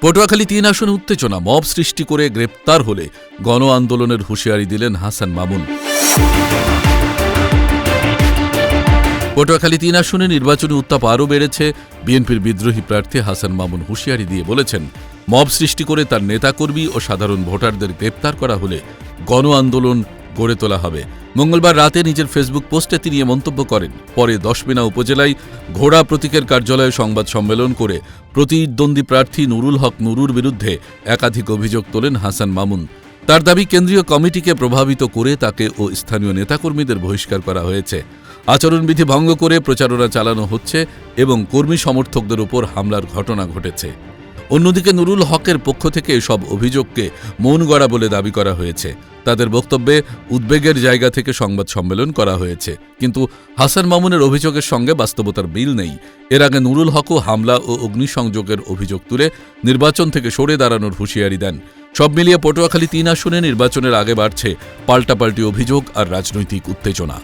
পটুয়াখালী ৩ আসনে উত্তেজনা, মব সৃষ্টি করে গ্রেপ্তার হলে গণ আন্দোলনের হুঁশিয়ারি দিলেন হাসান মামুন। পটুয়াখালী ৩ আসনে নির্বাচনী উত্তাপ আরও বেড়েছে। বিএনপির বিদ্রোহী প্রার্থী হাসান মামুন হুঁশিয়ারি দিয়ে বলেছেন, মব সৃষ্টি করে তার নেতাকর্মী ও সাধারণ ভোটারদের গ্রেপ্তার করা হলে গণ আন্দোলন গড়ে তোলা হবে। মঙ্গলবার রাতে নিজের ফেসবুক পোস্টে তিনি এ মন্তব্য করেন। পরে দশমিনা উপজেলায় ঘোড়া প্রতীকের কার্যালয়ে সংবাদ সম্মেলন করে প্রতিদ্বন্দ্বী প্রার্থী নুরুল হক নুরুর বিরুদ্ধে একাধিক অভিযোগ তোলেন হাসান মামুন। তার দাবি, কেন্দ্রীয় কমিটিকে প্রভাবিত করে তাকে ও স্থানীয় নেতাকর্মীদের বহিষ্কার করা হয়েছে। আচরণবিধি ভঙ্গ করে প্রচারণা চালানো হচ্ছে এবং কর্মী সমর্থকদের উপর হামলার ঘটনা ঘটেছে। অন্যদিকে নুরুল হকের পক্ষ থেকে এসব অভিযোগকে মন গড়া বলে দাবি করা হয়েছে। তাদের বক্তব্যে উদ্বেগের জায়গা থেকে সংবাদ সম্মেলন করা হয়েছে, কিন্তু হাসান মামুনের অভিযোগের সঙ্গে বাস্তবতার মিল নেই। এর আগে নুরুল হকও হামলা ও অগ্নিসংযোগের অভিযোগ তুলে নির্বাচন থেকে সরে দাঁড়ানোর হুঁশিয়ারি দেন। সব মিলিয়ে পটুয়াখালী ৩ আসনে নির্বাচনের আগে বাড়ছে পাল্টাপাল্টি অভিযোগ আর রাজনৈতিক উত্তেজনা।